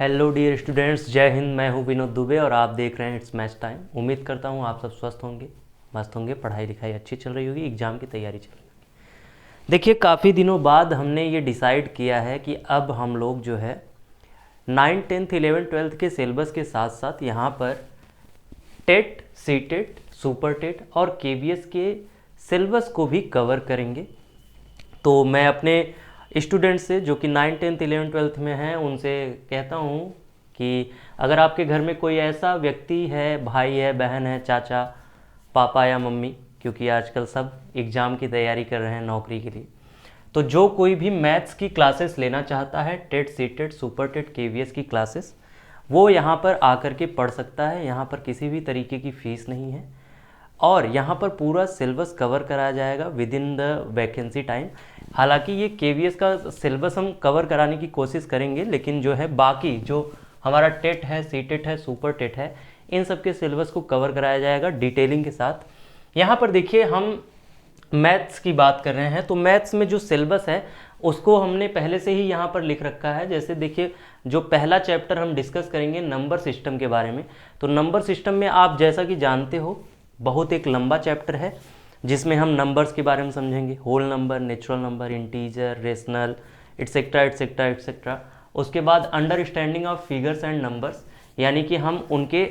Hello dear students, जय हिंद। मैं हूं विनोद दुबे और आप देख रहे हैं इट्स मैच टाइम। उम्मीद करता हूं आप सब स्वस्थ होंगे, मस्त होंगे, पढ़ाई लिखाई अच्छी चल रही होगी, एग्ज़ाम की तैयारी चल रही होगी। देखिए, काफ़ी दिनों बाद हमने ये डिसाइड किया है कि अब हम लोग जो है 9th 10th 11th 12th के सिलेबस के साथ साथ यहाँ पर TET, CTET, super TET और केवीएस के सिलेबस को भी कवर करेंगे। तो मैं अपने स्टूडेंट से जो कि 9th 10th 11th 12th में हैं उनसे कहता हूँ कि अगर आपके घर में कोई ऐसा व्यक्ति है, भाई है, बहन है, चाचा, पापा या मम्मी, क्योंकि आजकल सब एग्ज़ाम की तैयारी कर रहे हैं नौकरी के लिए, तो जो कोई भी मैथ्स की क्लासेस लेना चाहता है, TET, CTET, super TET, KVS की क्लासेस, वो यहाँ पर आकर के पढ़ सकता है। यहाँ पर किसी भी तरीके की फ़ीस नहीं है और यहाँ पर पूरा सिलेबस कवर कराया जाएगा with in the vacancy time. हालांकि ये केवीएस का सिलेबस हम कवर कराने की कोशिश करेंगे, लेकिन जो है बाकी जो हमारा टेट है, सी टेट है, सुपर टेट है, इन सब के सिलेबस को कवर कराया जाएगा डिटेलिंग के साथ। यहाँ पर देखिए, हम मैथ्स की बात कर रहे हैं तो मैथ्स में जो सिलेबस है उसको हमने पहले से ही यहाँ पर लिख रखा है। जैसे देखिए, जो पहला चैप्टर हम डिस्कस करेंगे नंबर सिस्टम के बारे में, तो नंबर सिस्टम में आप जैसा कि जानते हो बहुत एक लंबा चैप्टर है जिसमें हम नंबर्स के बारे में समझेंगे, whole number, natural number, integer, rational, etcetera etcetera etcetera. उसके बाद understanding of figures and numbers, यानी कि हम उनके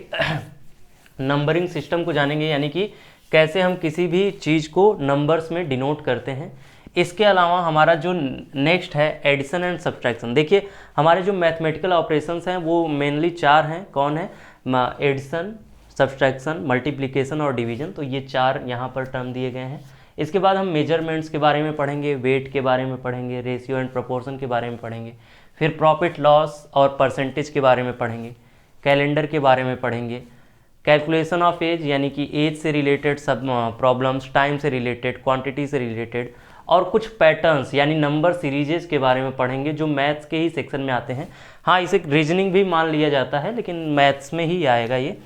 नंबरिंग सिस्टम को जानेंगे, यानी कि कैसे हम किसी भी चीज़ को नंबर्स में डिनोट करते हैं। इसके अलावा हमारा जो नेक्स्ट है एडिशन एंड सब्ट्रैक्शन। देखिए, हमारे जो मैथमेटिकल ऑपरेशंस हैं वो मेनली 4 हैं। कौन है? एडिशन, सब्सट्रैक्शन, मल्टीप्लिकेशन और डिवीजन। तो ये 4 यहाँ पर टर्म दिए गए हैं। इसके बाद हम मेजरमेंट्स के बारे में पढ़ेंगे, वेट के बारे में पढ़ेंगे, रेशियो एंड प्रोपोर्शन के बारे में पढ़ेंगे, फिर प्रॉफिट लॉस और परसेंटेज के बारे में पढ़ेंगे, कैलेंडर के बारे में पढ़ेंगे, कैलकुलेशन ऑफ एज यानी कि एज से रिलेटेड सब प्रॉब्लम्स, टाइम से रिलेटेड, क्वांटिटी से रिलेटेड, और कुछ पैटर्न्स यानी नंबर सीरीजेस के बारे में पढ़ेंगे जो मैथ्स के ही सेक्शन में आते हैं। हाँ, इसे रीजनिंग भी मान लिया जाता है लेकिन मैथ्स में ही आएगा ये।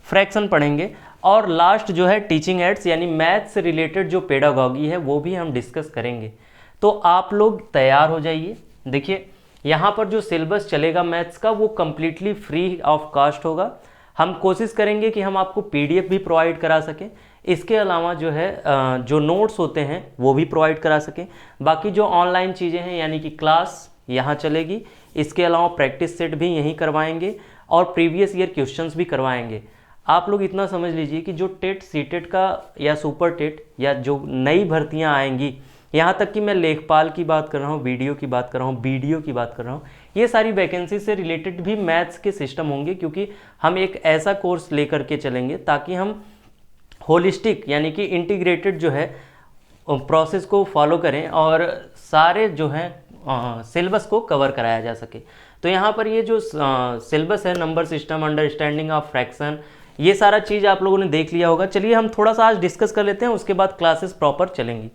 फ्रैक्शन पढ़ेंगे और लास्ट जो है टीचिंग एड्स यानी मैथ्स से रिलेटेड जो पेडागॉगी है वो भी हम डिस्कस करेंगे। तो आप लोग तैयार हो जाइए। देखिए, यहाँ पर जो सिलेबस चलेगा मैथ्स का वो कम्प्लीटली फ्री ऑफ कॉस्ट होगा। हम कोशिश करेंगे कि हम आपको पीडीएफ भी प्रोवाइड करा सकें। इसके अलावा जो है जो नोट्स होते हैं वो भी प्रोवाइड करा सकें। बाकी जो ऑनलाइन चीज़ें हैं यानी कि क्लास यहाँ चलेगी, इसके अलावा प्रैक्टिस सेट भी यहीं करवाएंगे और प्रीवियस ईयर क्वेश्चंस भी करवाएंगे। आप लोग इतना समझ लीजिए कि जो टेट, सी टेट का या सुपर टेट या जो नई भर्तियां आएंगी, यहाँ तक कि मैं लेखपाल की बात कर रहा हूँ, वीडियो की बात कर रहा हूँ, बीडीओ की बात कर रहा हूँ, ये सारी वैकेंसी से रिलेटेड भी मैथ्स के सिस्टम होंगे, क्योंकि हम एक ऐसा कोर्स लेकर के चलेंगे ताकि हम होलिस्टिक यानी कि इंटीग्रेटेड जो है प्रोसेस को फॉलो करें और सारे जो है सिलेबस को कवर कराया जा सके। तो यहाँ पर ये जो सिलेबस है, number system, understanding of fraction, ये सारा चीज़ आप लोगों ने देख लिया होगा। चलिए हम थोड़ा सा आज डिस्कस कर लेते हैं, उसके बाद क्लासेस प्रॉपर चलेंगी।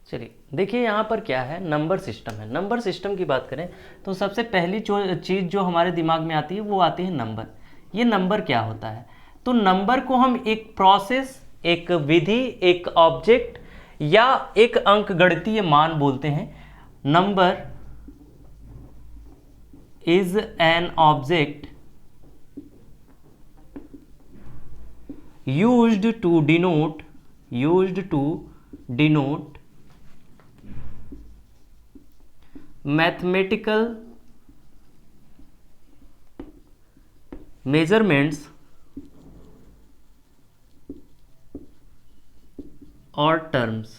चलिए देखिए, यहाँ पर क्या है, नंबर सिस्टम है। नंबर सिस्टम की बात करें तो सबसे पहली चीज़ जो हमारे दिमाग में आती है वो आती है नंबर। ये नंबर क्या होता है? तो नंबर को हम एक प्रोसेस, एक विधि, एक ऑब्जेक्ट या एक अंकगणितीय मान बोलते हैं। Number is an object used to denote mathematical measurements और टर्म्स।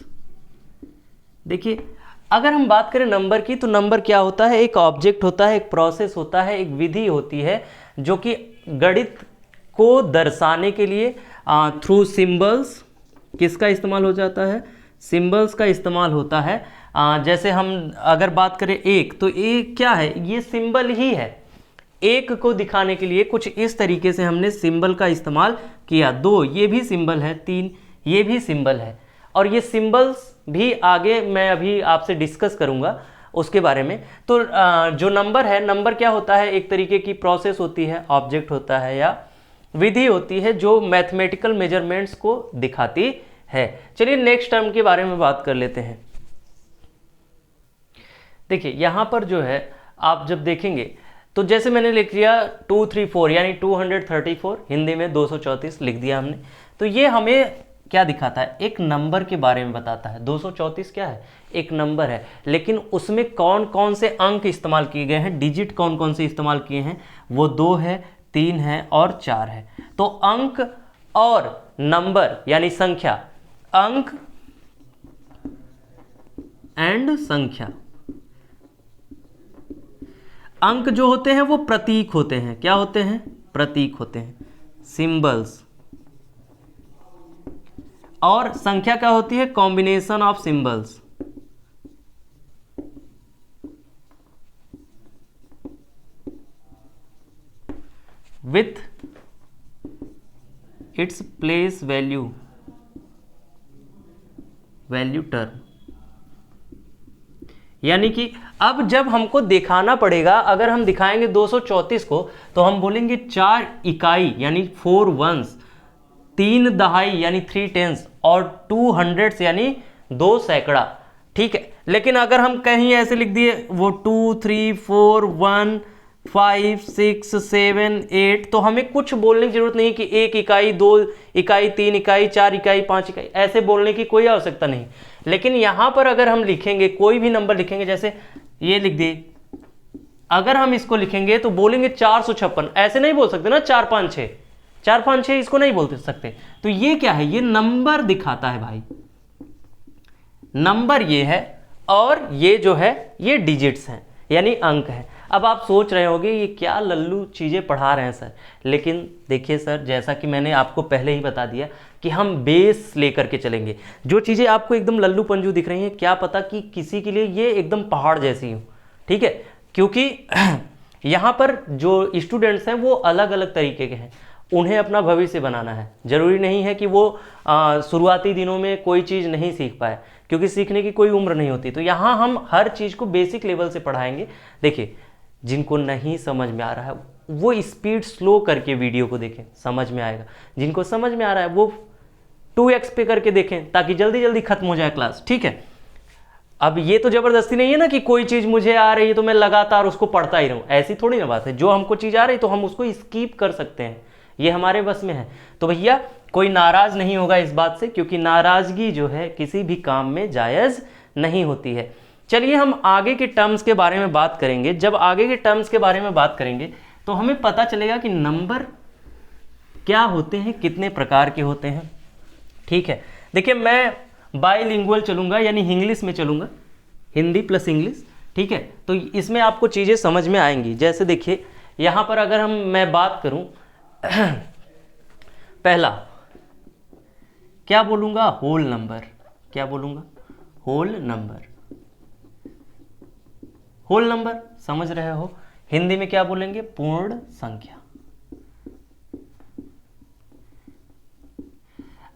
देखिए, अगर हम बात करें नंबर की तो नंबर क्या होता है? एक ऑब्जेक्ट होता है, एक प्रोसेस होता है, एक विधि होती है जो कि गणित को दर्शाने के लिए थ्रू सिंबल्स किसका इस्तेमाल हो जाता है? सिंबल्स का इस्तेमाल होता है। जैसे हम अगर बात करें एक, तो एक क्या है? ये सिंबल ही है। एक को दिखाने के लिए कुछ इस तरीके से हमने सिंबल का इस्तेमाल किया। 2 ये भी सिंबल है, 3 ये भी सिंबल है, और ये सिंबल्स भी आगे मैं अभी आपसे डिस्कस करूंगा उसके बारे में। तो जो नंबर है, नंबर क्या होता है? एक तरीके की प्रोसेस होती है, ऑब्जेक्ट होता है या विधि होती है जो मैथमेटिकल मेजरमेंट्स को दिखाती है। चलिए नेक्स्ट टर्म के बारे में बात कर लेते हैं। देखिए, यहाँ पर जो है आप जब देखेंगे तो जैसे मैंने लिख लिया 234 यानी 234, हिंदी में 234 लिख दिया हमने। तो ये हमें क्या दिखाता है, एक नंबर के बारे में बताता है। 234 क्या है, एक नंबर है, लेकिन उसमें कौन कौन से अंक इस्तेमाल किए गए हैं, डिजिट कौन कौन से इस्तेमाल किए हैं, वो 2 है, 3 है और 4 है। तो अंक और नंबर यानी संख्या, अंक एंड संख्या, अंक जो होते हैं वो प्रतीक होते हैं। क्या होते हैं, प्रतीक होते हैं, सिंबल्स। और संख्या क्या होती है, combination of symbols. With its place value term. यानी कि अब जब हमको दिखाना पड़ेगा, अगर हम दिखाएंगे 234 को तो हम बोलेंगे 4 इकाई यानी 4 वंस, 3 दहाई यानी 3 टेंस और 200 यानी 2 सैकड़ा। ठीक है, लेकिन अगर हम कहीं ऐसे लिख दिए वो 2 3 4 1 5 6 7 8, तो हमें कुछ बोलने की जरूरत नहीं कि 1 इकाई 2 इकाई 3 इकाई 4 इकाई 5 इकाई, ऐसे बोलने की कोई आवश्यकता नहीं। लेकिन यहां पर अगर हम लिखेंगे, कोई भी नंबर लिखेंगे, जैसे ये लिख दिए, अगर हम इसको लिखेंगे तो बोलेंगे 456, ऐसे नहीं बोल सकते ना 4 5 6, 4 5 6 इसको नहीं बोल सकते। तो ये क्या है, ये नंबर दिखाता है भाई, नंबर ये है, और ये जो है ये डिजिट्स हैं यानी अंक है। अब आप सोच रहे होंगे ये क्या लल्लू चीज़ें पढ़ा रहे हैं सर, लेकिन देखिए सर, जैसा कि मैंने आपको पहले ही बता दिया कि हम बेस लेकर के चलेंगे। जो चीज़ें आपको एकदम लल्लू पंजू दिख रही हैं, क्या पता कि किसी के लिए ये एकदम पहाड़ जैसी हो। ठीक है, क्योंकि यहाँ पर जो स्टूडेंट्स हैं वो अलग अलग तरीके के हैं, उन्हें अपना भविष्य बनाना है। ज़रूरी नहीं है कि वो शुरुआती दिनों में कोई चीज़ नहीं सीख पाए, क्योंकि सीखने की कोई उम्र नहीं होती। तो यहाँ हम हर चीज़ को बेसिक लेवल से पढ़ाएंगे। देखिए, जिनको नहीं समझ में आ रहा है वो स्पीड स्लो करके वीडियो को देखें, समझ में आएगा। जिनको समझ में आ रहा है वो 2x पे करके देखें, ताकि जल्दी जल्दी खत्म हो जाए क्लास। ठीक है, अब ये तो जबरदस्ती नहीं है ना कि कोई चीज़ मुझे आ रही है तो मैं लगातार उसको पढ़ता ही रहूं, ऐसी थोड़ी ना बात है। जो हमको चीज़ आ रही है तो हम उसको स्किप कर सकते हैं, ये हमारे बस में है। तो भैया कोई नाराज नहीं होगा इस बात से, क्योंकि नाराजगी जो है किसी भी काम में जायज़ नहीं होती है। चलिए हम आगे के टर्म्स के बारे में बात करेंगे। जब आगे के टर्म्स के बारे में बात करेंगे तो हमें पता चलेगा कि नंबर क्या होते हैं, कितने प्रकार के होते हैं। ठीक है, देखिए मैं बाइलिंगुअल चलूंगा, यानी इंग्लिश में चलूंगा, हिंदी प्लस इंग्लिश। ठीक है, तो इसमें आपको चीज़ें समझ में आएंगी। जैसे देखिए यहाँ पर अगर मैं बात करूं पहला क्या बोलूंगा, होल नंबर। क्या बोलूंगा, होल नंबर। होल नंबर समझ रहे हो, हिंदी में क्या बोलेंगे, पूर्ण संख्या।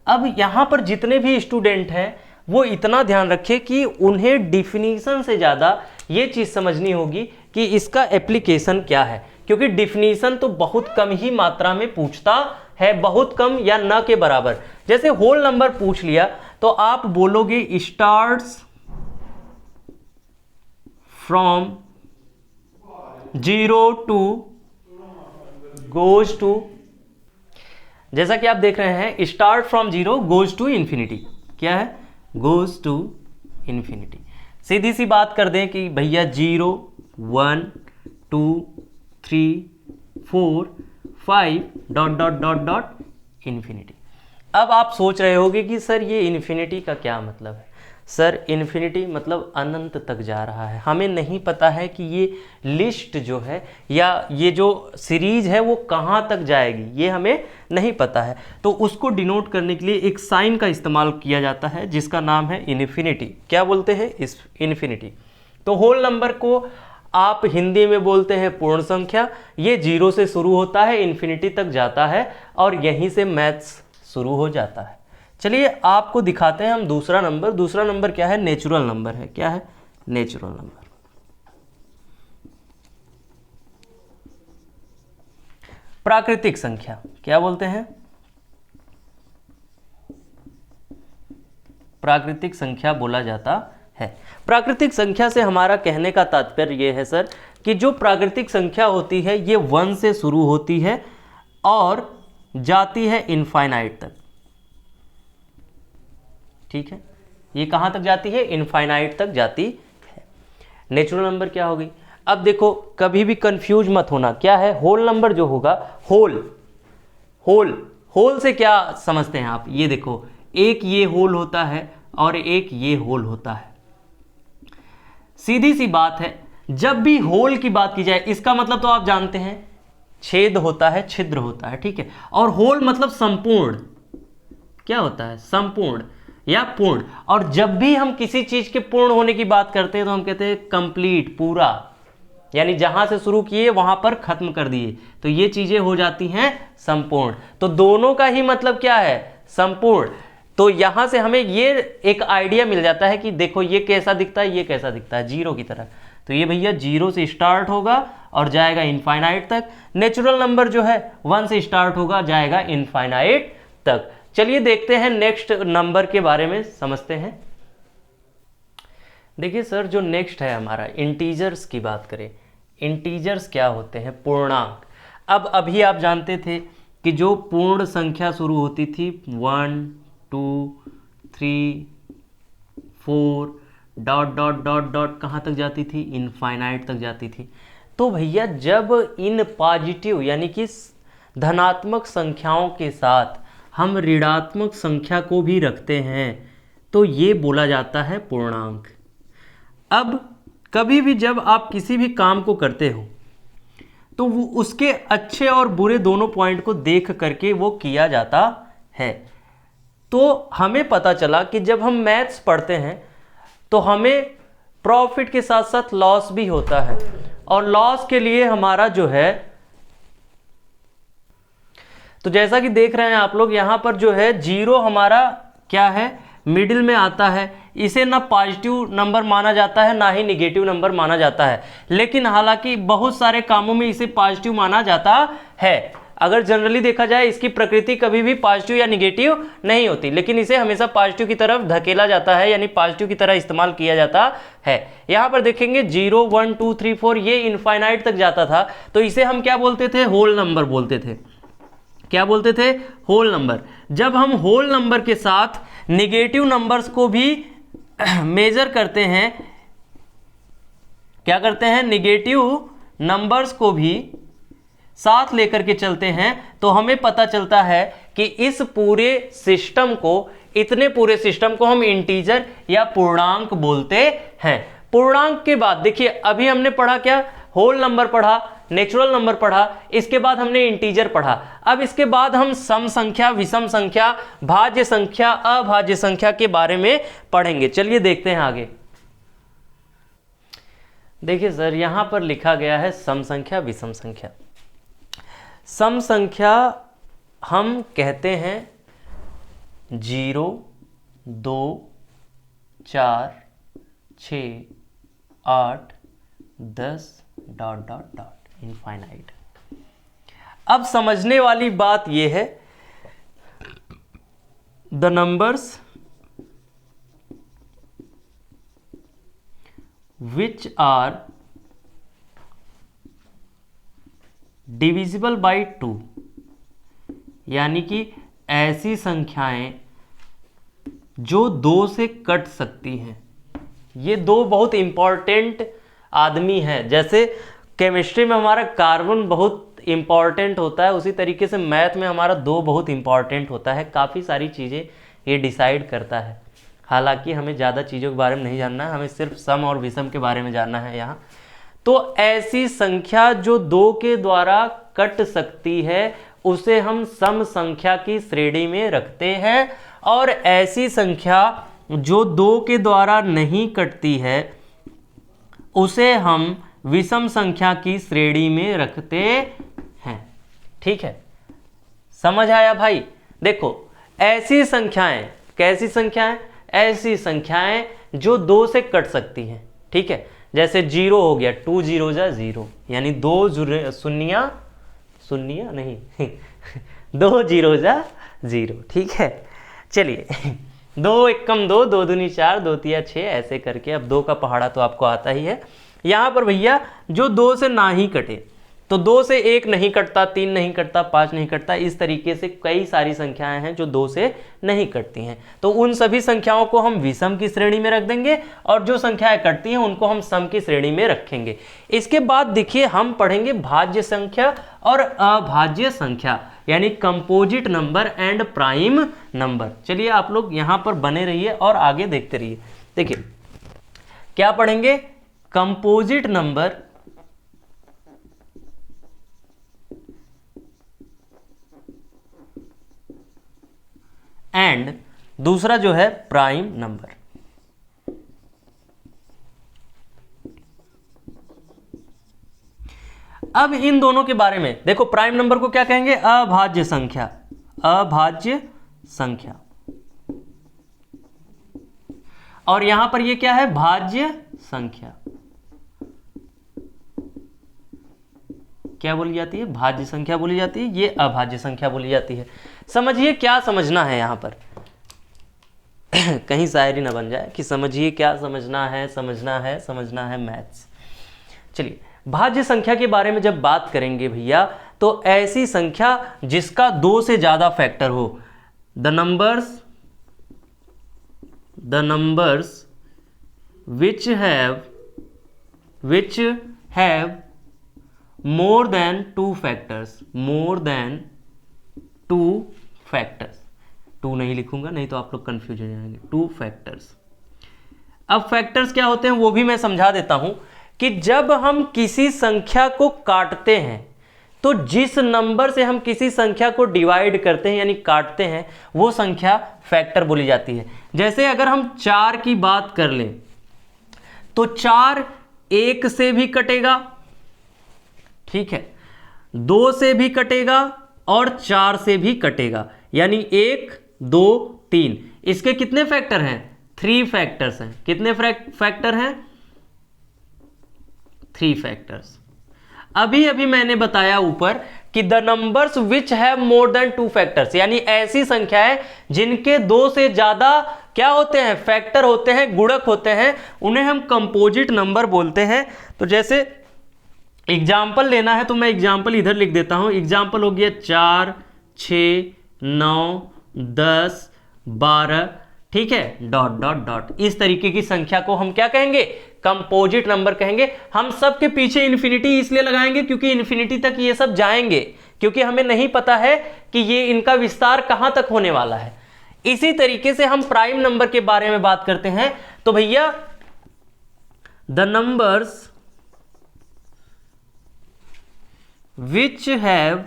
अब यहां पर जितने भी स्टूडेंट हैं वो इतना ध्यान रखें कि उन्हें डिफिनीशन से ज़्यादा ये चीज़ समझनी होगी कि इसका एप्लीकेशन क्या है, क्योंकि डिफिनीशन तो बहुत कम ही मात्रा में पूछता है, बहुत कम या न के बराबर। जैसे होल नंबर पूछ लिया तो आप बोलोगे starts from 0 to goes to, जैसा कि आप देख रहे हैं start from 0 goes to infinity. क्या है, गोज टू इन्फिनिटी। सीधी सी बात कर दें कि भैया 0 1 2 3 4 5 dot dot dot dot infinity. अब आप सोच रहे होगे कि सर ये इन्फिनिटी का क्या मतलब है। सर इन्फिनिटी मतलब अनंत तक जा रहा है। हमें नहीं पता है कि ये लिस्ट जो है या ये जो सीरीज है वो कहाँ तक जाएगी, ये हमें नहीं पता है। तो उसको डिनोट करने के लिए एक साइन का इस्तेमाल किया जाता है जिसका नाम है इन्फिनिटी। क्या बोलते हैं, इस इन्फिनिटी। तो होल नंबर को आप हिंदी में बोलते हैं पूर्ण संख्या। ये 0 से शुरू होता है, इन्फिनिटी तक जाता है और यहीं से मैथ्स शुरू हो जाता है। चलिए आपको दिखाते हैं हम दूसरा नंबर। दूसरा नंबर क्या है, नेचुरल नंबर है। क्या है, नेचुरल नंबर। प्राकृतिक संख्या क्या बोलते हैं, प्राकृतिक संख्या बोला जाता है। प्राकृतिक संख्या से हमारा कहने का तात्पर्य यह है सर कि जो प्राकृतिक संख्या होती है ये 1 से शुरू होती है और जाती है इनफाइनाइट तक। ठीक है, ये कहाँ तक जाती है? इनफाइनाइट तक जाती है। नेचुरल नंबर क्या होगी? अब देखो, कभी भी कंफ्यूज मत होना, क्या है होल नंबर जो होगा, होल से क्या समझते हैं आप? ये देखो, एक ये होल होता है और एक ये होल होता है। सीधी सी बात है, जब भी होल की बात की जाए, इसका मतलब तो आप जानते हैं छेद होता है, छिद्र होता है, ठीक है। और होल मतलब संपूर्ण, क्या होता है? संपूर्ण या पूर्ण। और जब भी हम किसी चीज के पूर्ण होने की बात करते हैं तो हम कहते हैं कंप्लीट, पूरा, यानी जहां से शुरू किए वहां पर खत्म कर दिए, तो ये चीजें हो जाती हैं संपूर्ण। तो दोनों का ही मतलब क्या है? संपूर्ण। तो यहां से हमें ये एक आइडिया मिल जाता है कि देखो ये कैसा दिखता है, ये कैसा दिखता है, जीरो की तरह। तो ये भैया जीरो से स्टार्ट होगा और जाएगा इनफाइनाइट तक। नेचुरल नंबर जो है 1 से स्टार्ट होगा, जाएगा इनफाइनाइट तक। चलिए देखते हैं नेक्स्ट नंबर के बारे में, समझते हैं। देखिए सर, जो नेक्स्ट है हमारा, इंटीजर्स की बात करें। इंटीजर्स क्या होते हैं? पूर्णांक। अब अभी आप जानते थे कि जो पूर्ण संख्या शुरू होती थी 1 2 3 4 डॉट डॉट डॉट डॉट कहाँ तक जाती थी? इनफाइनाइट तक जाती थी। तो भैया जब इन पॉजिटिव यानी कि धनात्मक संख्याओं के साथ हम ऋणात्मक संख्या को भी रखते हैं तो ये बोला जाता है पूर्णांक। अब कभी भी जब आप किसी भी काम को करते हो तो वो उसके अच्छे और बुरे दोनों पॉइंट को देख करके वो किया जाता है। तो हमें पता चला कि जब हम मैथ्स पढ़ते हैं तो हमें प्रॉफिट के साथ साथ लॉस भी होता है, और लॉस के लिए हमारा जो है, तो जैसा कि देख रहे हैं आप लोग यहां पर जो है जीरो हमारा क्या है? मिडिल में आता है। इसे ना पॉजिटिव नंबर माना जाता है ना ही निगेटिव नंबर माना जाता है, लेकिन हालांकि बहुत सारे कामों में इसे पॉजिटिव माना जाता है। अगर जनरली देखा जाए इसकी प्रकृति कभी भी पॉजिटिव या निगेटिव नहीं होती, लेकिन इसे हमेशा पॉजिटिव की तरफ धकेला जाता है, यानी पॉजिटिव की तरह इस्तेमाल किया जाता है। यहां पर देखेंगे 0 1 2 3 4 ये इनफाइनाइट तक जाता था, तो इसे हम क्या बोलते थे? होल नंबर बोलते थे। क्या बोलते थे? Whole number. जब हम होल नंबर के साथ निगेटिव नंबर्स को भी मेजर करते हैं, क्या करते हैं? निगेटिव नंबर्स को भी साथ लेकर के चलते हैं, तो हमें पता चलता है कि इस पूरे सिस्टम को, इतने पूरे सिस्टम को हम इंटीजर या पूर्णांक बोलते हैं। पूर्णांक के बाद देखिए, अभी हमने पढ़ा क्या? होल नंबर पढ़ा, नेचुरल नंबर पढ़ा, इसके बाद हमने इंटीजर पढ़ा। अब इसके बाद हम सम संख्या, विषम संख्या, भाज्य संख्या, अभाज्य संख्या के बारे में पढ़ेंगे। चलिए देखते हैं आगे। देखिए सर, यहां पर लिखा गया है सम संख्या, विषम संख्या। सम संख्या हम कहते हैं 0 2 4 6 8 10 डॉट डॉट डॉट इनफाइनाइट। अब समझने वाली बात यह है, the numbers which are divisible by 2, यानी कि ऐसी संख्याएं जो 2 से कट सकती हैं। ये दो बहुत इंपॉर्टेंट आदमी हैं। जैसे केमिस्ट्री में हमारा कार्बन बहुत इंपॉर्टेंट होता है, उसी तरीके से मैथ में हमारा 2 बहुत इंपॉर्टेंट होता है। काफ़ी सारी चीज़ें ये डिसाइड करता है। हालांकि हमें ज़्यादा चीज़ों के बारे में नहीं जानना है, हमें सिर्फ सम और विषम के बारे में जानना है यहाँ। तो ऐसी संख्या जो 2 के द्वारा कट सकती है उसे हम सम संख्या की श्रेणी में रखते हैं, और ऐसी संख्या जो 2 के द्वारा नहीं कटती है उसे हम विषम संख्या की श्रेणी में रखते हैं। ठीक है, समझ आया भाई? देखो, ऐसी संख्याएं, कैसी संख्याएं? ऐसी संख्याएं जो 2 से कट सकती हैं। ठीक है, जैसे 0 हो गया, 2 0 जा 0, यानी 2 शून्य नहीं 2 0 जा 0। ठीक है, चलिए 2 1 2 2 दूनी 4 2 3 6 ऐसे करके, अब 2 का पहाड़ा तो आपको आता ही है। यहां पर भैया जो 2 से ना ही कटे, तो 2 से 1 नहीं कटता, 3 नहीं कटता, 5 नहीं कटता, इस तरीके से कई सारी संख्याएं हैं जो 2 से नहीं कटती हैं। तो उन सभी संख्याओं को हम विषम की श्रेणी में रख देंगे और जो संख्याएं कटती हैं उनको हम सम की श्रेणी में रखेंगे। इसके बाद देखिए हम पढ़ेंगे भाज्य संख्या और अभाज्य संख्या, यानी composite number and prime number. चलिए आप लोग यहां पर बने रहिए और आगे देखते रहिए। देखिए क्या पढ़ेंगे, कंपोजिट नंबर एंड दूसरा जो है प्राइम नंबर। अब इन दोनों के बारे में देखो, प्राइम नंबर को क्या कहेंगे, अभाज्य संख्या, अभाज्य संख्या, और यहां पर ये क्या है, भाज्य संख्या। क्या बोली जाती है, भाज्य संख्या बोली जाती है, ये अभाज्य संख्या बोली जाती है। समझिए क्या समझना है यहां पर कहीं शायरी ना बन जाए कि समझिए क्या समझना है, समझना है मैथ्स। चलिए भाज्य संख्या के बारे में जब बात करेंगे भैया, तो ऐसी संख्या जिसका 2 से ज्यादा फैक्टर हो, the numbers which have more than 2 factors, 2 नहीं लिखूंगा नहीं तो आप लोग कंफ्यूज हो जाएंगे, 2 फैक्टर्स। अब फैक्टर्स क्या होते हैं वो भी मैं समझा देता हूं कि जब हम किसी संख्या को काटते हैं, तो जिस नंबर से हम किसी संख्या को डिवाइड करते हैं यानी काटते हैं, वो संख्या फैक्टर बोली जाती है। जैसे अगर हम 4 की बात कर लें तो 4 1 से भी कटेगा, ठीक है, 2 से भी कटेगा और 4 से भी कटेगा, यानी 1 2 3। इसके कितने फैक्टर हैं, 3 फैक्टर्स हैं। कितने फैक्टर हैं, 3 फैक्टर्स। अभी मैंने बताया ऊपर कि the numbers which have more than 2 factors, यानी ऐसी संख्याएं जिनके 2 से ज्यादा क्या होते हैं, फैक्टर होते हैं, गुणक होते हैं, उन्हें हम कंपोजिट नंबर बोलते हैं। तो जैसे एग्जाम्पल लेना है तो मैं एग्जाम्पल इधर लिख देता हूं। एग्जाम्पल हो गया 4 6 9 10 12, ठीक है, डॉट डॉट डॉट। इस तरीके की संख्या को हम क्या कहेंगे, कंपोजिट नंबर कहेंगे। हम सब के पीछे इन्फिनिटी इसलिए लगाएंगे क्योंकि इन्फिनिटी तक ये सब जाएंगे, क्योंकि हमें नहीं पता है कि ये इनका विस्तार कहां तक होने वाला है। इसी तरीके से हम प्राइम नंबर के बारे में बात करते हैं। तो भैया the numbers which have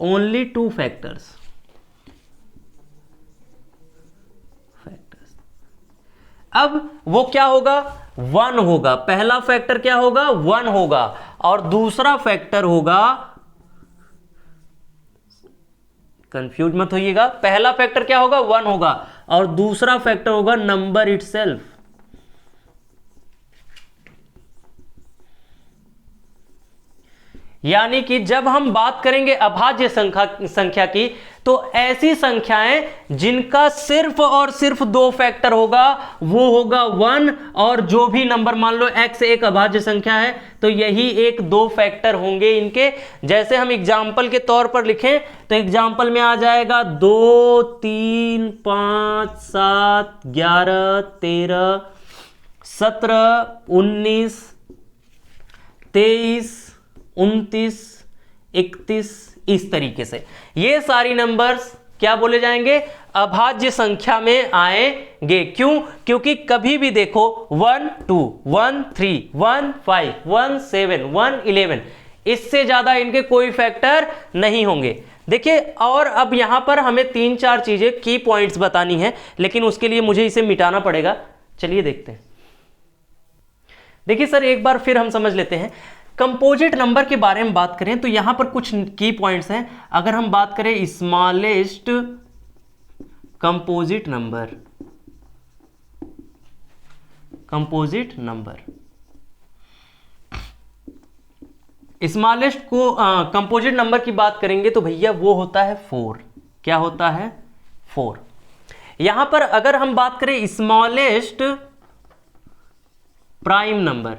only 2 factors, अब वो क्या होगा, 1 होगा। पहला फैक्टर क्या होगा, 1 होगा, और दूसरा फैक्टर होगा, कंफ्यूज मत होइएगा, पहला फैक्टर क्या होगा, 1 होगा, और दूसरा फैक्टर होगा नंबर इटसेल्फ। यानी कि जब हम बात करेंगे अभाज्य संख्या की, तो ऐसी संख्याएं जिनका सिर्फ और सिर्फ 2 फैक्टर होगा, वो होगा 1, और जो भी नंबर मान लो x एक अभाज्य संख्या है तो यही 1-2 फैक्टर होंगे इनके। जैसे हम एग्जाम्पल के तौर पर लिखें तो एग्जाम्पल में आ जाएगा 2 3 5 7 11 13 17 19 23 29 31, इस तरीके से ये सारी नंबर्स क्या बोले जाएंगे, अभाज्य संख्या में आएंगे। क्यों, क्योंकि कभी भी देखो 1 2 1 3 1 5 1 7 1 11, इससे ज्यादा इनके कोई फैक्टर नहीं होंगे। देखिए, और अब यहां पर हमें 3-4 चीजें की पॉइंट्स बतानी है, लेकिन उसके लिए मुझे इसे मिटाना पड़ेगा। चलिए देखते हैं। देखिए सर, एक बार फिर हम समझ लेते हैं। कंपोजिट नंबर के बारे में बात करें तो यहां पर कुछ की पॉइंट्स हैं। अगर हम बात करें स्मॉलेस्ट कंपोजिट नंबर, स्मॉलेस्ट को कंपोजिट नंबर की बात करेंगे तो भैया वो होता है 4। क्या होता है, 4। यहां पर अगर हम बात करें स्मॉलेस्ट प्राइम नंबर।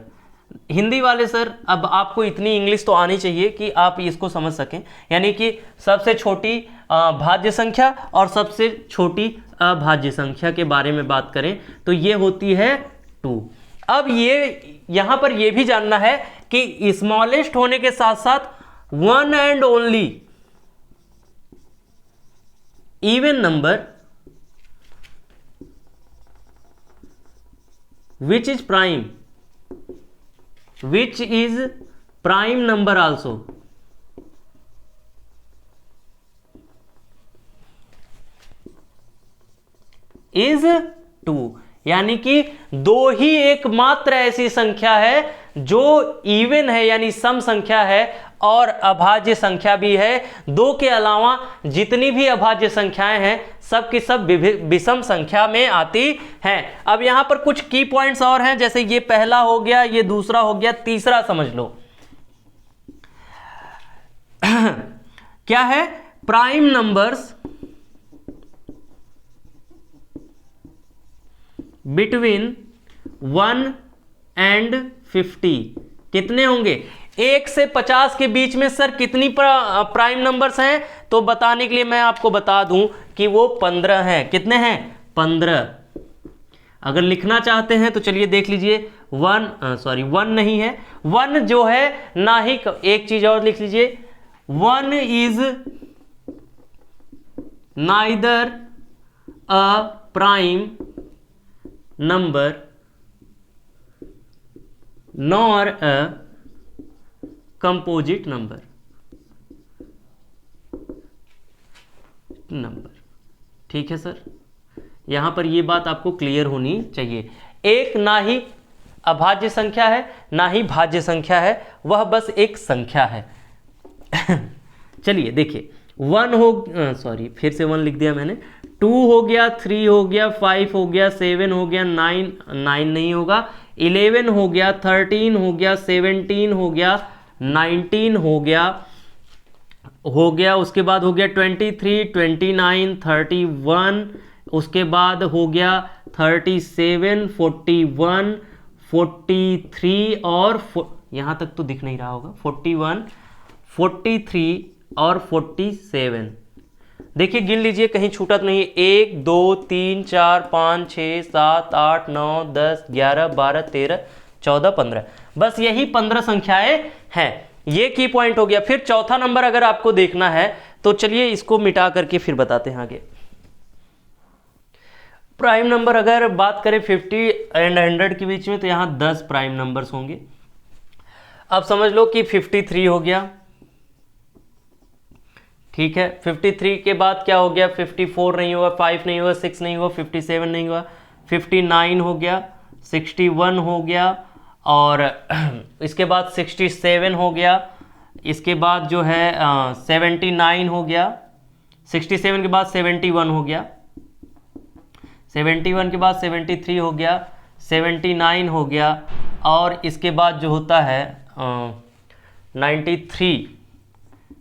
हिंदी वाले सर, अब आपको इतनी इंग्लिश तो आनी चाहिए कि आप इसको समझ सकें, यानी कि सबसे छोटी भाज्य संख्या और सबसे छोटी अभाज्य संख्या के बारे में बात करें तो ये होती है 2। अब ये यहां पर ये भी जानना है कि स्मॉलेस्ट होने के साथ साथ one and only even number which is prime number also is 2। यानी कि दो ही एकमात्र ऐसी संख्या है जो इवन है यानी सम संख्या है और अभाज्य संख्या भी है। दो के अलावा जितनी भी अभाज्य संख्याएं हैं सब की सब विषम संख्या में आती हैं। अब यहां पर कुछ की पॉइंट्स और हैं, जैसे ये पहला हो गया, ये दूसरा हो गया, तीसरा समझ लो क्या है, प्राइम नंबर्स बिटवीन 1 and 50 कितने होंगे? 1 से 50 के बीच में सर कितनी प्राइम नंबर्स हैं? तो बताने के लिए मैं आपको बता दूं कि वो 15 हैं। कितने हैं? 15। अगर लिखना चाहते हैं तो चलिए देख लीजिए, 1 नहीं है, 1 जो है ना ही, एक चीज और लिख लीजिए, 1 is neither a prime number nor a composite number. ठीक है सर, यहां पर यह बात आपको क्लियर होनी चाहिए। एक ना ही अभाज्य संख्या है ना ही भाज्य संख्या है, वह बस एक संख्या है। चलिए देखिए, 1 हो, फिर से 1 लिख दिया मैंने, 2 हो गया, 3 हो गया, 5 हो गया, 7 हो गया, 9 नहीं होगा, 11 हो गया, 13 हो गया, 17 हो गया, 19 हो गया, उसके बाद हो गया 23, 29, 31, उसके बाद हो गया 37, 41, 43 और यहाँ तक तो दिख नहीं रहा होगा, 41, 43 और 47। देखिए गिन लीजिए कहीं छूटा तो नहीं है। 1 2 3 4 5 6 7 8 9 10 11 12 13 14 15, बस यही 15 संख्याएं हैं। ये की पॉइंट हो गया। फिर चौथा नंबर अगर आपको देखना है तो चलिए इसको मिटा करके फिर बताते हैं आगे। प्राइम नंबर अगर बात करें 50 एंड 100 के बीच में तो यहां 10 प्राइम नंबर्स होंगे। अब समझ लो कि 53 हो गया, ठीक है। 53 के बाद क्या हो गया, 54 नहीं हुआ, 5 नहीं हुआ, 6 नहीं हुआ, 57 नहीं हुआ, 59 हो गया, 61 हो गया, और इसके बाद 67 हो गया, इसके बाद जो है 79 हो गया, 67 के बाद 71 हो गया, 71 के बाद 73 हो गया, 79 हो गया, और इसके बाद जो होता है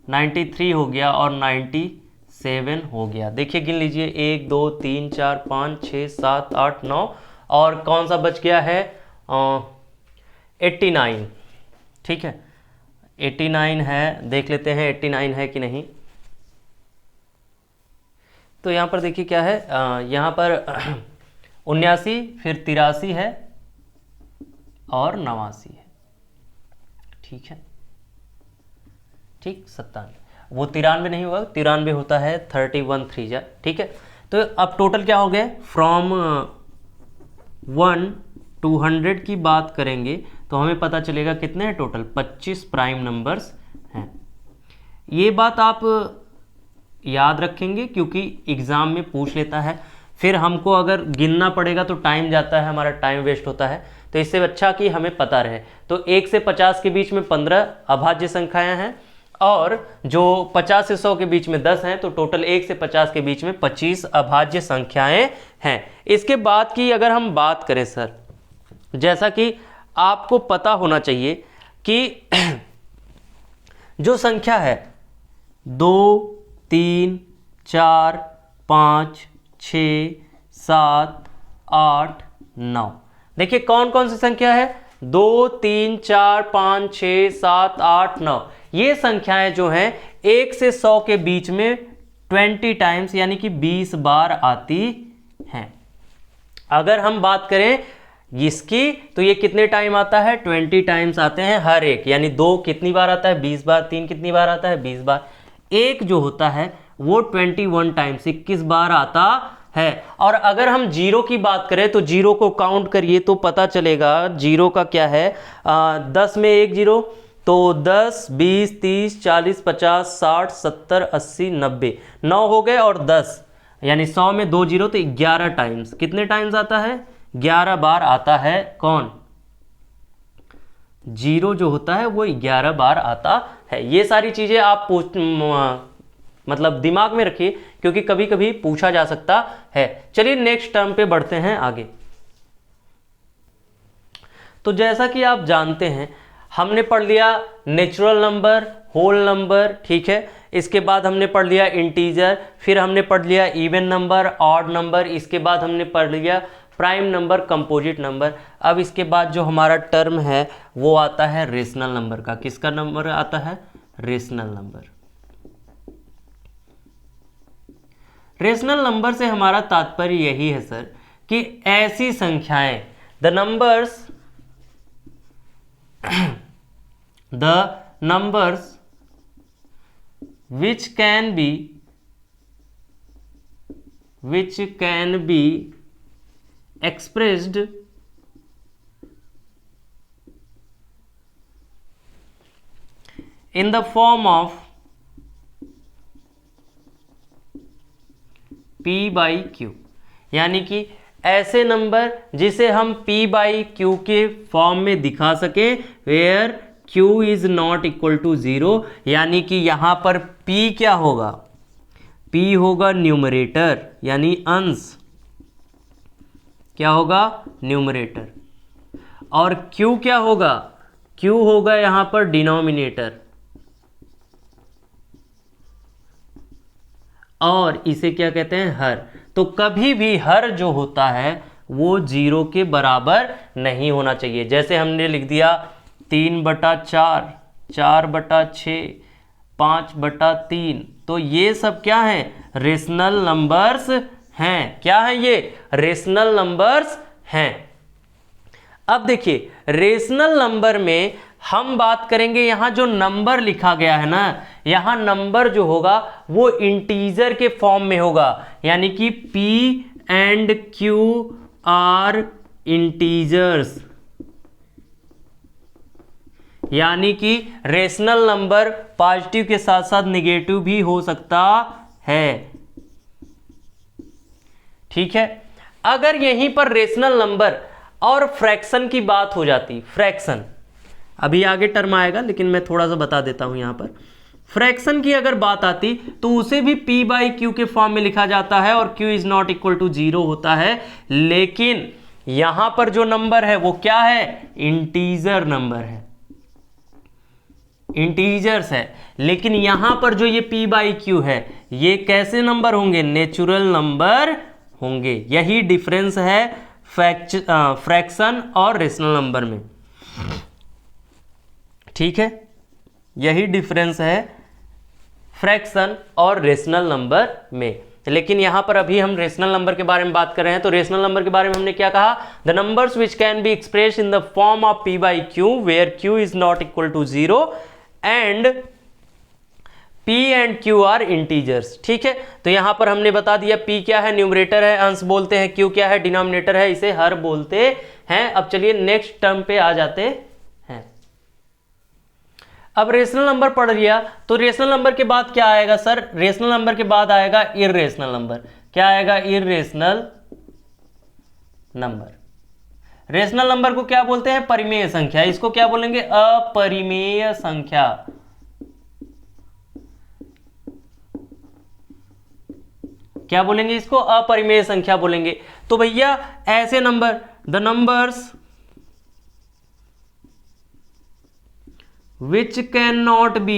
93 हो गया और 97 हो गया। देखिए गिन लीजिए, 1 2 3 4 5 6 7 8 9, और कौन सा बच गया है 89। ठीक है, 89 है, देख लेते हैं 89 है कि नहीं। तो यहाँ पर देखिए क्या है, यहाँ पर 79, फिर 83 है और 89 है। ठीक है, ठीक, 97, वो 93 नहीं होगा, 93 होता है 31 3 जा। ठीक है, तो अब टोटल क्या हो गए, फ्रॉम 1 to 100 की बात करेंगे तो हमें पता चलेगा कितने हैं टोटल, 25 प्राइम नंबर्स हैं। ये बात आप याद रखेंगे क्योंकि एग्ज़ाम में पूछ लेता है, फिर हमको अगर गिनना पड़ेगा तो टाइम जाता है, हमारा टाइम वेस्ट होता है। तो इससे अच्छा कि हमें पता रहे। तो 1 से 50 के बीच में 15 अभाज्य संख्याएं हैं, और जो 50 से 100 के बीच में 10 हैं, तो टोटल 1 से 50 के बीच में 25 अभाज्य संख्याएं हैं। इसके बाद की अगर हम बात करें सर, जैसा कि आपको पता होना चाहिए कि जो संख्या है 2 3 4 5 6 7 8 9, देखिए कौन कौन सी संख्या है, 2 3 4 5 6 7 8 9, ये संख्याएं जो हैं 1 से 100 के बीच में 20 टाइम्स यानी कि 20 बार आती हैं। अगर हम बात करें इसकी तो ये कितने टाइम आता है, 20 टाइम्स आते हैं हर एक, यानी 2 कितनी बार आता है, 20 बार, 3 कितनी बार आता है, 20 बार, एक जो होता है वो 21 टाइम्स 21 बार आता है। और अगर हम जीरो की बात करें तो जीरो को काउंट करिए तो पता चलेगा जीरो का क्या है, 10 में एक जीरो, तो 10 20 30 40 50 60 70 80 90, 9 हो गए और 10, यानी 100 में 2 जीरो तो 11 टाइम्स, कितने टाइम्स आता है, 11 बार आता है। कौन, जीरो जो होता है वो 11 बार आता है। ये सारी चीजें आप मतलब दिमाग में रखिए क्योंकि कभी कभी पूछा जा सकता है। चलिए नेक्स्ट टर्म पे बढ़ते हैं आगे। तो जैसा कि आप जानते हैं हमने पढ़ लिया नेचुरल नंबर, होल नंबर, ठीक है, इसके बाद हमने पढ़ लिया इंटीजर, फिर हमने पढ़ लिया इवन नंबर, ऑड नंबर, इसके बाद हमने पढ़ लिया प्राइम नंबर, कंपोजिट नंबर। अब इसके बाद जो हमारा टर्म है वो आता है रेशनल नंबर का। किसका नंबर आता है, रेशनल नंबर। रेशनल नंबर से हमारा तात्पर्य यही है सर कि ऐसी संख्याएं, the numbers which can be expressed in the form of P by Q, यानी कि ऐसे नंबर जिसे हम P by Q के फॉर्म में दिखा सके, where Q is not equal to 0, यानी कि यहां पर P क्या होगा, P होगा न्यूमरेटर यानी अंश, क्या होगा, न्यूमरेटर, और Q क्या होगा, Q होगा यहां पर डिनोमिनेटर, और इसे क्या कहते हैं, हर। तो कभी भी हर जो होता है वो 0 के बराबर नहीं होना चाहिए। जैसे हमने लिख दिया 3/4, 4/6, 5/3, तो ये सब क्या है, रेशनल नंबर्स हैं। क्या है ये, रेशनल नंबर्स हैं। अब देखिए रेशनल नंबर में हम बात करेंगे, यहां जो नंबर लिखा गया है ना, यहां नंबर जो होगा वो इंटीजर के फॉर्म में होगा, यानी कि P and Q are integers, यानी कि रेशनल नंबर पॉजिटिव के साथ साथ नेगेटिव भी हो सकता है, ठीक है। अगर यहीं पर रेशनल नंबर और फ्रैक्शन की बात हो जाती, फ्रैक्शन अभी आगे टर्म आएगा लेकिन मैं थोड़ा सा बता देता हूं, यहां पर फ्रैक्शन की अगर बात आती तो उसे भी P बाई Q के फॉर्म में लिखा जाता है और Q is not equal to 0 होता है, लेकिन यहां पर जो नंबर है वो क्या है, इंटीजर नंबर है, इंटीजर्स है। लेकिन यहां पर जो ये P बाई Q है ये कैसे नंबर होंगे, नेचुरल नंबर होंगे। यही डिफरेंस है फ्रैक्शन और रेशनल नंबर में, ठीक है, यही डिफरेंस है फ्रैक्शन और रेशनल नंबर में। लेकिन यहां पर अभी हम रेशनल नंबर के बारे में बात कर रहे हैं, तो रेशनल नंबर के बारे में हमने क्या कहा, the numbers which can be expressed in the form of P by Q where Q is not equal to 0 and P and Q are integers, ठीक है। तो यहां पर हमने बता दिया P क्या है, न्यूमरेटर है, अंश बोलते हैं, Q क्या है, डिनोमिनेटर है, इसे हर बोलते हैं। अब चलिए नेक्स्ट टर्म पे आ जाते हैं। अब रेशनल नंबर पढ़ लिया, तो रेशनल नंबर के बाद क्या आएगा सर, रेशनल नंबर के बाद आएगा इर्रेशनल नंबर। क्या आएगा, इर्रेशनल नंबर। रेशनल नंबर को क्या बोलते हैं, परिमेय संख्या, इसको क्या बोलेंगे, अपरिमेय संख्या। क्या बोलेंगे इसको, अपरिमेय संख्या बोलेंगे। तो भैया ऐसे number, the numbers which cannot be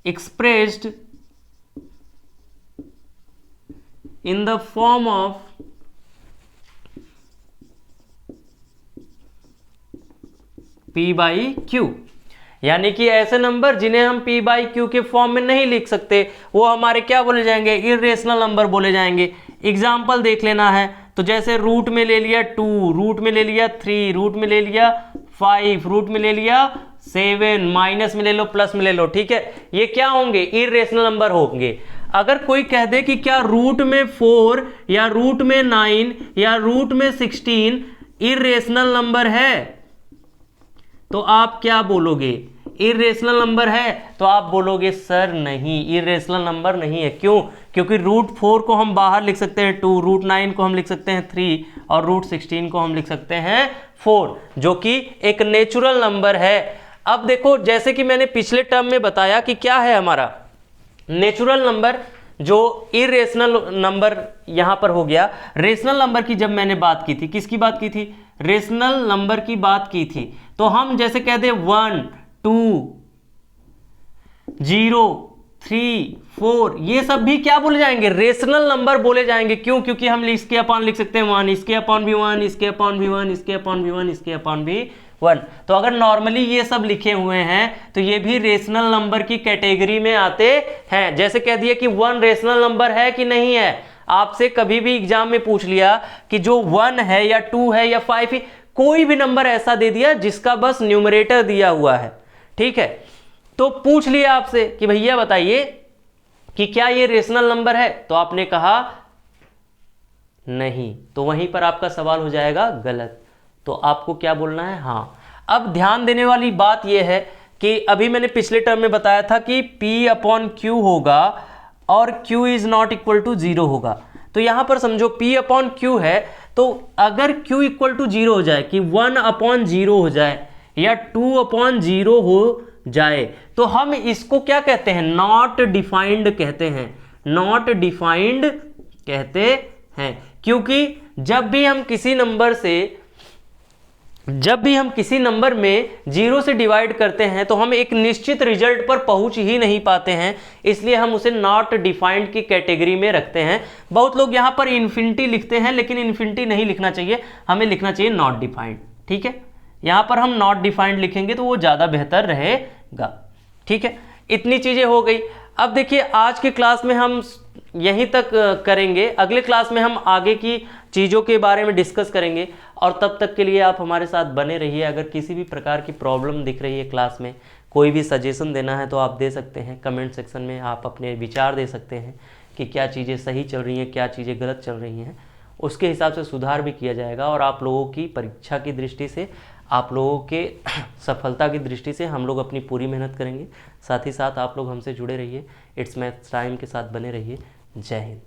expressed in the form of p/q, यानी कि ऐसे नंबर जिन्हें हम p/q के फॉर्म में नहीं लिख सकते वो हमारे क्या बोले जाएंगे, इर्रेशनल नंबर बोले जाएंगे। एग्जाम्पल देख लेना है, तो जैसे रूट में ले लिया 2, रूट में ले लिया 3, रूट में ले लिया 5, रूट में ले लिया 7, माइनस में ले लो, प्लस में ले लो, ठीक है, ये क्या होंगे, इर्रेशनल नंबर होंगे। अगर कोई कह दे कि क्या रूट में 4 या रूट में 9 या रूट में 16 इर्रेशनल नंबर है, तो आप क्या बोलोगे, इर्रेशनल नंबर है? तो आप बोलोगे सर नहीं, इर्रेशनल नंबर नहीं है। क्यों? क्योंकि रूट 4 को हम बाहर लिख सकते हैं 2, रूट 9 को हम लिख सकते हैं 3 और रूट 16 को हम लिख सकते हैं 4, जो कि एक नेचुरल नंबर है। अब देखो, जैसे कि मैंने पिछले टर्म में बताया कि क्या है हमारा नेचुरल नंबर, जो इर्रेशनल नंबर यहां पर हो गया। रेशनल नंबर की जब मैंने बात की थी, किसकी बात की थी, रेशनल नंबर की बात की थी, तो हम जैसे कहते 1, 2, 0, 3, 4, ये सब भी क्या बोले जाएंगे, रेशनल नंबर बोले जाएंगे। क्यों? क्योंकि हम इसके अपॉन लिख सकते हैं 1, इसके अपॉन भी 1, इसके अपॉन भी 1, इसके अपॉन भी 1, इसके अपॉन भी 1। तो अगर नॉर्मली ये सब लिखे हुए हैं तो ये भी रेशनल नंबर की कैटेगरी में आते हैं। जैसे कह दिया कि 1 रेशनल नंबर है कि नहीं है। आपसे कभी भी एग्जाम में पूछ लिया कि जो 1 है या 2 है या 5 है, कोई भी नंबर ऐसा दे दिया जिसका बस न्यूमरेटर दिया हुआ है, ठीक है, तो पूछ लिया आपसे कि भैया बताइए कि क्या ये रेशनल नंबर है, तो आपने कहा नहीं, तो वहीं पर आपका सवाल हो जाएगा गलत। तो आपको क्या बोलना है, हाँ। अब ध्यान देने वाली बात यह है कि अभी मैंने पिछले टर्म में बताया था कि p/q होगा और q is not equal to 0 होगा। तो यहां पर समझो p/q है, तो अगर q इक्वल टू 0 हो जाए, कि 1/0 हो जाए या 2/0 हो जाए, तो हम इसको क्या कहते हैं, नॉट डिफाइंड कहते हैं, नॉट डिफाइंड कहते हैं। क्योंकि जब भी हम किसी नंबर में 0 से डिवाइड करते हैं तो हम एक निश्चित रिजल्ट पर पहुंच ही नहीं पाते हैं, इसलिए हम उसे नॉट डिफाइंड की कैटेगरी में रखते हैं। बहुत लोग यहां पर इन्फिनिटी लिखते हैं, लेकिन इन्फिनिटी नहीं लिखना चाहिए, हमें लिखना चाहिए नॉट डिफाइंड, ठीक है। यहां पर हम नॉट डिफाइंड लिखेंगे तो वो ज्यादा बेहतर रहेगा, ठीक है। इतनी चीजें हो गई। अब देखिए, आज की क्लास में हम यहीं तक करेंगे, अगले क्लास में हम आगे की चीज़ों के बारे में डिस्कस करेंगे, और तब तक के लिए आप हमारे साथ बने रहिए। अगर किसी भी प्रकार की प्रॉब्लम दिख रही है क्लास में, कोई भी सजेशन देना है तो आप दे सकते हैं कमेंट सेक्शन में, आप अपने विचार दे सकते हैं कि क्या चीज़ें सही चल रही हैं, क्या चीज़ें गलत चल रही हैं, उसके हिसाब से सुधार भी किया जाएगा। और आप लोगों की परीक्षा की दृष्टि से, आप लोगों के सफलता की दृष्टि से हम लोग अपनी पूरी मेहनत करेंगे। साथ ही साथ आप लोग हमसे जुड़े रहिए, इट्स मैथ्स टाइम के साथ बने रहिए। जय हिंद।